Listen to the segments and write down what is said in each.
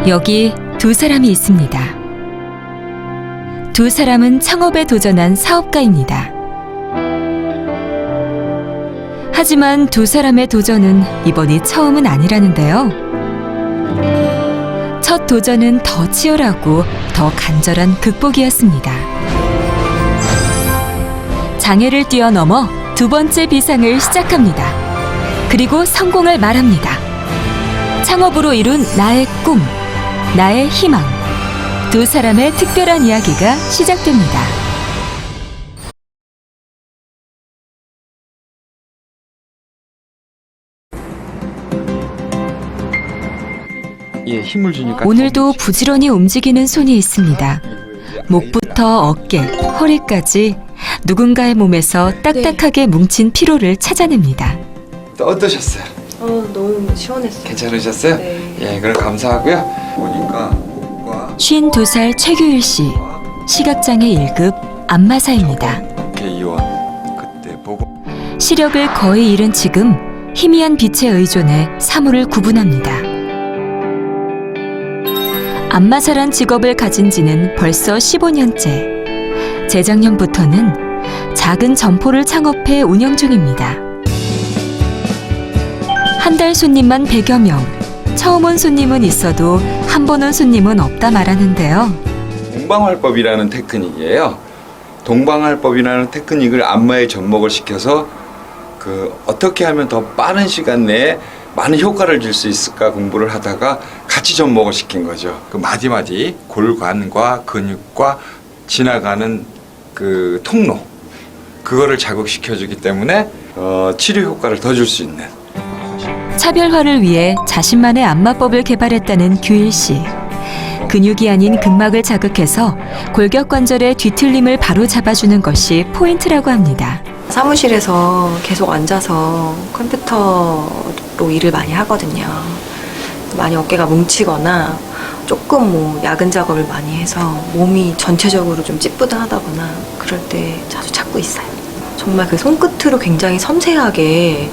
여기 두 사람이 있습니다. 두 사람은 창업에 도전한 사업가입니다. 하지만 두 사람의 도전은 이번이 처음은 아니라는데요. 첫 도전은 더 치열하고 더 간절한 극복이었습니다. 장애를 뛰어넘어 두 번째 비상을 시작합니다. 그리고 성공을 말합니다. 창업으로 이룬 나의 꿈, 나의 희망. 두 사람의 특별한 이야기가 시작됩니다. 힘을 주니까 오늘도 부지런히 움직이는 손이 있습니다. 목부터 어깨, 허리까지 누군가의 몸에서 딱딱하게 뭉친 피로를 찾아냅니다. 어떠셨어요? 너무 시원했어요. 괜찮으셨어요? 네. 예, 그럼 감사하고요. 보니까 목과 52살 최규일 씨, 시각장애 1급 안마사입니다. 국회의원 그때 보고 시력을 거의 잃은 지금 희미한 빛에 의존해 사물을 구분합니다. 안마사란 직업을 가진 지는 벌써 15년째. 재작년부터는 작은 점포를 창업해 운영 중입니다. 한 달 손님만 100여 명. 처음 온 손님은 있어도 한 번 온 손님은 없다 말하는데요. 동방활법이라는 테크닉이에요. 동방활법이라는 테크닉을 안마에 접목을 시켜서 어떻게 하면 더 빠른 시간 내에 많은 효과를 줄 수 있을까 공부를 하다가 같이 접목을 시킨 거죠. 그 마디마디 골관과 근육과 지나가는 그 통로 그거를 자극시켜주기 때문에 치료 효과를 더 줄 수 있는. 차별화를 위해 자신만의 안마법을 개발했다는 규일 씨. 근육이 아닌 근막을 자극해서 골격관절의 뒤틀림을 바로 잡아주는 것이 포인트라고 합니다. 사무실에서 계속 앉아서 컴퓨터로 일을 많이 하거든요. 많이 어깨가 뭉치거나 조금 야근 작업을 많이 해서 몸이 전체적으로 좀 찌뿌둥하다거나 그럴 때 자주 찾고 있어요. 정말 그 손끝으로 굉장히 섬세하게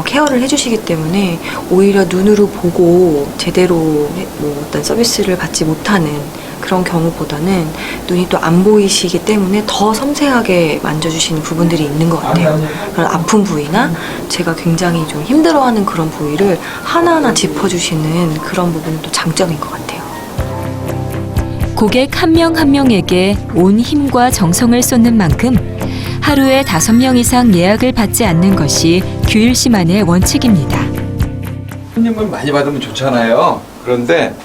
케어를 해주시기 때문에 오히려 눈으로 보고 제대로 어떤 서비스를 받지 못하는 그런 경우보다는 눈이 또 안 보이시기 때문에 더 섬세하게 만져주시는 부분들이 있는 것 같아요. 그런 아픈 부위나 제가 굉장히 좀 힘들어하는 그런 부위를 하나하나 짚어주시는 그런 부분이 또 장점인 것 같아요. 고객 한 명 한 명에게 온 힘과 정성을 쏟는 만큼 하루에 5명 이상 예약을 받지 않는 것이 규일 씨만의 원칙입니다. 손님을 많이 받으면 좋잖아요. 그런데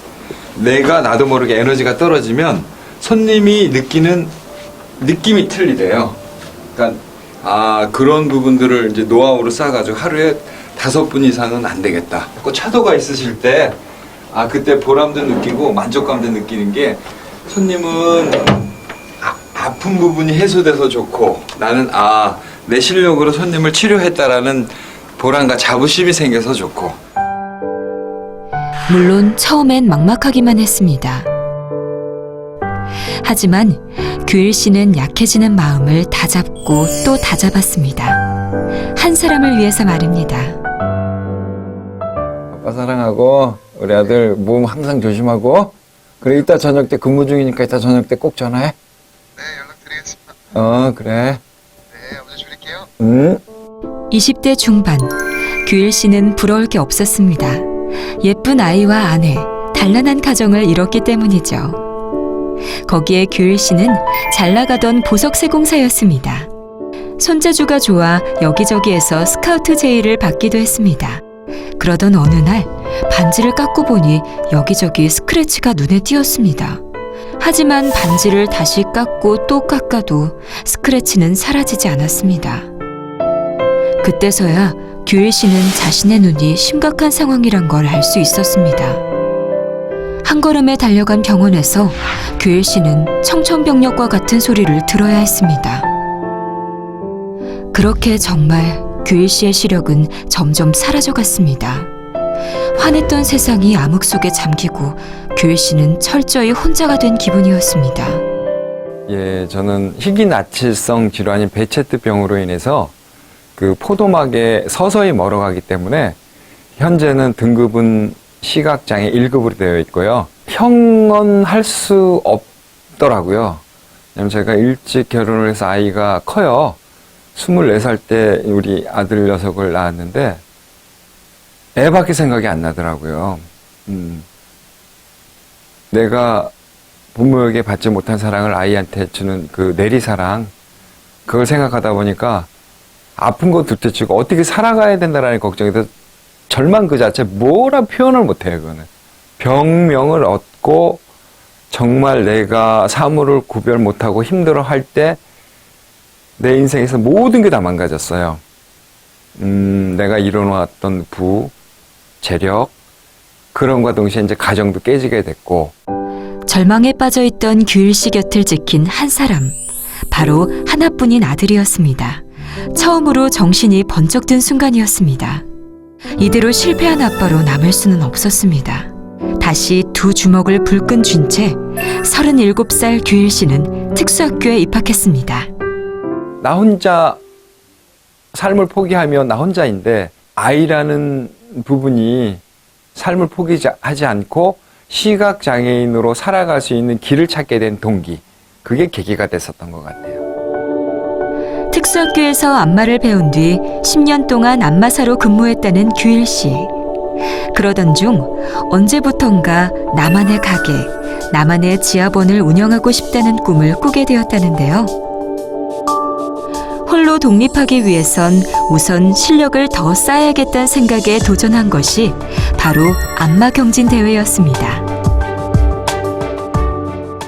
내가 나도 모르게 에너지가 떨어지면 손님이 느끼는 느낌이 틀리대요. 그러니까 그런 부분들을 이제 노하우로 쌓아가지고 하루에 5분 이상은 안 되겠다. 꼭 차도가 있으실 때 그때 보람도 느끼고 만족감도 느끼는 게 손님은 아픈 부분이 해소돼서 좋고 나는 내 실력으로 손님을 치료했다라는 보람과 자부심이 생겨서 좋고. 물론 처음엔 막막하기만 했습니다. 하지만 규일 씨는 약해지는 마음을 다잡고 또 다잡았습니다. 한 사람을 위해서 말입니다. 아빠 사랑하고 우리 아들 몸 항상 조심하고 그래 이따 저녁 때 근무 중이니까 이따 저녁 때 꼭 전화해. 네, 연락드리겠습니다. 그래. 네, 먼저 줄일게요. 응. 20대 중반, 규일 씨는 부러울 게 없었습니다. 예쁜 아이와 아내, 단란한 가정을 이뤘기 때문이죠. 거기에 규일 씨는 잘 나가던 보석세공사였습니다. 손재주가 좋아 여기저기에서 스카우트 제의를 받기도 했습니다. 그러던 어느 날 반지를 깎고 보니 여기저기 스크래치가 눈에 띄었습니다. 하지만 반지를 다시 깎고 또 깎아도 스크래치는 사라지지 않았습니다. 그때서야 규일 씨는 자신의 눈이 심각한 상황이란 걸 알 수 있었습니다. 한 걸음에 달려간 병원에서 규일 씨는 청천벽력과 같은 소리를 들어야 했습니다. 그렇게 정말 규일 씨의 시력은 점점 사라져갔습니다. 환했던 세상이 암흑 속에 잠기고 규일 씨는 철저히 혼자가 된 기분이었습니다. 예, 저는 희귀나치성 질환인 베체트병으로 인해서 그 포도막에 서서히 멀어가기 때문에 현재는 등급은 시각장애 1급으로 되어 있고요. 형언할 수 없더라고요. 왜냐면 제가 일찍 결혼을 해서 아이가 커요. 24살 때 우리 아들 녀석을 낳았는데 애밖에 생각이 안 나더라고요. 내가 부모에게 받지 못한 사랑을 아이한테 주는 그 내리사랑, 그걸 생각하다 보니까 아픈 거 둘째치고 어떻게 살아가야 된다라는 걱정이 더 절망 그 자체 뭐라 표현을 못해요. 그거는 병명을 얻고 정말 내가 사물을 구별 못하고 힘들어할 때 내 인생에서 모든 게 다 망가졌어요. 내가 이뤄놓았던 부, 재력, 그런과 동시에 이제 가정도 깨지게 됐고. 절망에 빠져있던 규일 씨 곁을 지킨 한 사람, 바로 하나뿐인 아들이었습니다. 처음으로 정신이 번쩍 든 순간이었습니다. 이대로 실패한 아빠로 남을 수는 없었습니다. 다시 두 주먹을 불끈 쥔 채 37살 규일 씨는 특수학교에 입학했습니다. 나 혼자 삶을 포기하면 나 혼자인데 아이라는 부분이 삶을 포기하지 않고 시각장애인으로 살아갈 수 있는 길을 찾게 된 동기, 그게 계기가 됐었던 것 같아요. 특수학교에서 안마를 배운 뒤 10년 동안 안마사로 근무했다는 규일 씨. 그러던 중 언제부턴가 나만의 가게, 나만의 지하본을 운영하고 싶다는 꿈을 꾸게 되었다는데요. 홀로 독립하기 위해선 우선 실력을 더 쌓아야겠다는 생각에 도전한 것이 바로 안마경진대회였습니다.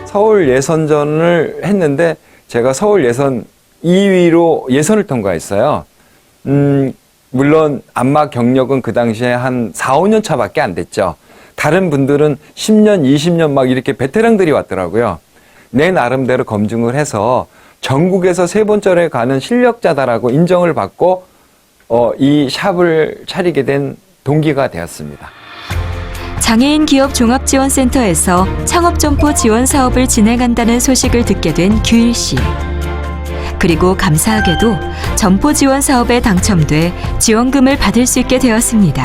서울 예선전을 했는데 제가 서울 예선 2위로 예선을 통과했어요. 물론 안마 경력은 그 당시에 한 4, 5년 차밖에 안 됐죠. 다른 분들은 10년, 20년 막 이렇게 베테랑들이 왔더라고요. 내 나름대로 검증을 해서 전국에서 3번째로 가는 실력자다라고 인정을 받고 이 샵을 차리게 된 동기가 되었습니다. 장애인 기업 종합지원센터에서 창업점포 지원 사업을 진행한다는 소식을 듣게 된 규일 씨. 그리고 감사하게도 점포 지원 사업에 당첨돼 지원금을 받을 수 있게 되었습니다.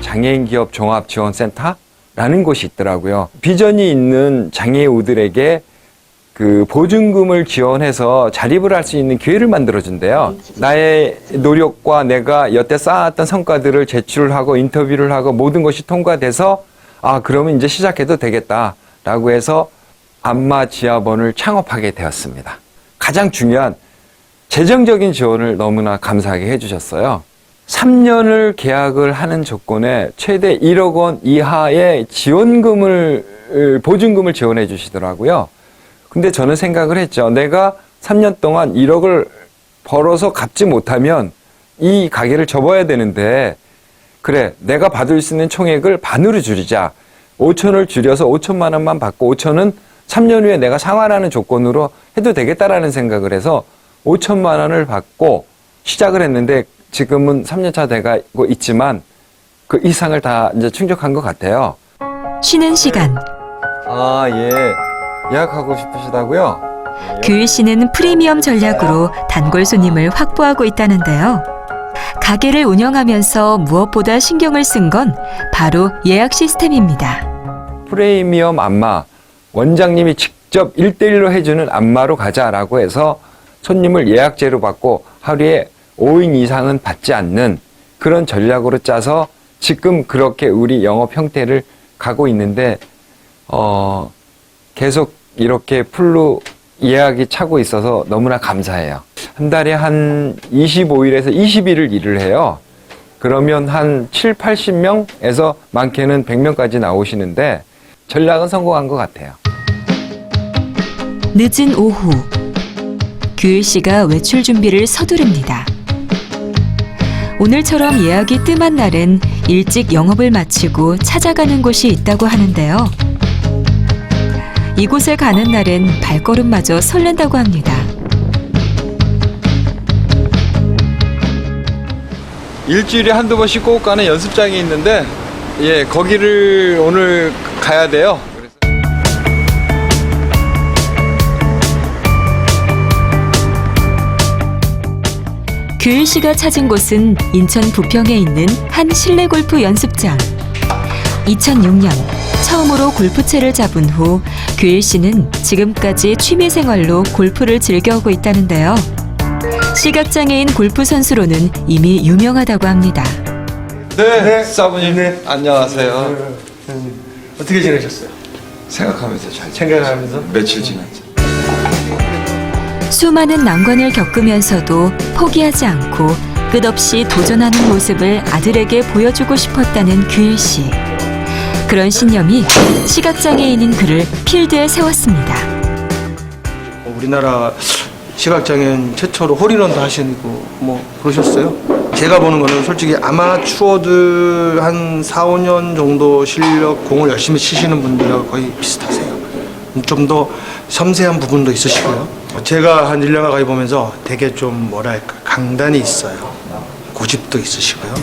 장애인 기업 종합지원센터라는 곳이 있더라고요. 비전이 있는 장애우들에게 그 보증금을 지원해서 자립을 할 수 있는 기회를 만들어준대요. 나의 노력과 내가 여태 쌓았던 성과들을 제출하고 인터뷰를 하고 모든 것이 통과돼서 그러면 이제 시작해도 되겠다라고 해서 안마 지하본을 창업하게 되었습니다. 가장 중요한 재정적인 지원을 너무나 감사하게 해주셨어요. 3년을 계약을 하는 조건에 최대 1억 원 이하의 보증금을 지원해 주시더라고요. 근데 저는 생각을 했죠. 내가 3년 동안 1억을 벌어서 갚지 못하면 이 가게를 접어야 되는데, 그래, 내가 받을 수 있는 총액을 반으로 줄이자. 5천을 줄여서 5천만 원만 받고 5천은 3년 후에 내가 상환하는 조건으로 해도 되겠다라는 생각을 해서 5천만 원을 받고 시작을 했는데 지금은 3년차 돼가고 있지만 그 이상을 다 이제 충족한 것 같아요. 쉬는 시간, 예. 예약하고 싶으시다고요? 규일 씨는 프리미엄 전략으로 단골 손님을 확보하고 있다는데요. 가게를 운영하면서 무엇보다 신경을 쓴 건 바로 예약 시스템입니다. 프리미엄 안마, 원장님이 직접 1대1로 해주는 안마로 가자라고 해서 손님을 예약제로 받고 하루에 5인 이상은 받지 않는 그런 전략으로 짜서 지금 그렇게 우리 영업 형태를 가고 있는데 계속 이렇게 풀로 예약이 차고 있어서 너무나 감사해요. 한 달에 한 25일에서 20일을 일을 해요. 그러면 한 7, 80명에서 많게는 100명까지 나오시는데 전략은 성공한 것 같아요. 늦은 오후, 규일 씨가 외출 준비를 서두릅니다. 오늘처럼 예약이 뜸한 날엔 일찍 영업을 마치고 찾아가는 곳이 있다고 하는데요. 이곳에 가는 날엔 발걸음마저 설렌다고 합니다. 일주일에 한두 번씩 꼭 가는 연습장이 있는데 거기를 오늘 가야 돼요. 규일 씨가 찾은 곳은 인천 부평에 있는 한 실내 골프 연습장. 2006년 처음으로 골프채를 잡은 후 규일 씨는 지금까지 취미 생활로 골프를 즐겨오고 있다는데요. 시각장애인 골프 선수로는 이미 유명하다고 합니다. 네, 사부님. 안녕하세요. 어떻게 지내셨어요? 생각하면서 잘 생각하면서? 며칠 지났죠. 수많은 난관을 겪으면서도 포기하지 않고 끝없이 도전하는 모습을 아들에게 보여주고 싶었다는 규일 씨. 그런 신념이 시각장애인인 그를 필드에 세웠습니다. 우리나라 시각장애인 최초로 홀인원도 하시고 뭐 그러셨어요. 제가 보는 거는 솔직히 아마추어들 한 4, 5년 정도 실력 공을 열심히 치시는 분들하고 거의 비슷하세요. 좀 더 섬세한 부분도 있으시고요. 제가 한 1년 가까이 보면서 되게 좀 뭐랄까 강단이 있어요. 고집도 있으시고요.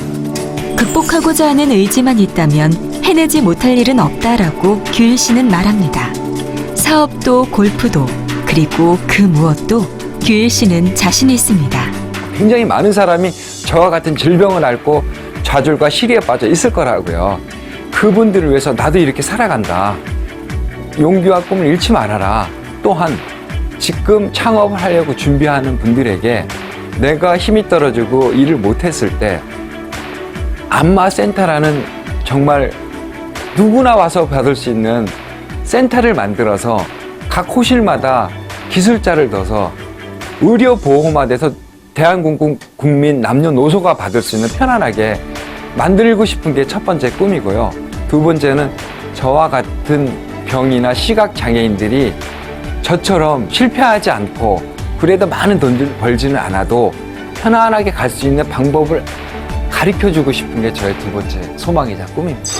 극복하고자 하는 의지만 있다면 해내지 못할 일은 없다라고 규일 씨는 말합니다. 사업도 골프도 그리고 그 무엇도 규일 씨는 자신이 있습니다. 굉장히 많은 사람이 저와 같은 질병을 앓고 좌절과 시리에 빠져 있을 거라고요. 그분들을 위해서 나도 이렇게 살아간다. 용기와 꿈을 잃지 말아라. 또한 지금 창업을 하려고 준비하는 분들에게 내가 힘이 떨어지고 일을 못했을 때 안마센터라는 정말 누구나 와서 받을 수 있는 센터를 만들어서 각 호실마다 기술자를 둬서 의료보험화돼서 대한국민 남녀노소가 받을 수 있는 편안하게 만들고 싶은 게 첫 번째 꿈이고요. 두 번째는 저와 같은 병이나 시각장애인들이 저처럼 실패하지 않고 그래도 많은 돈을 벌지는 않아도 편안하게 갈 수 있는 방법을 가르쳐주고 싶은 게 저의 두 번째 소망이자 꿈입니다.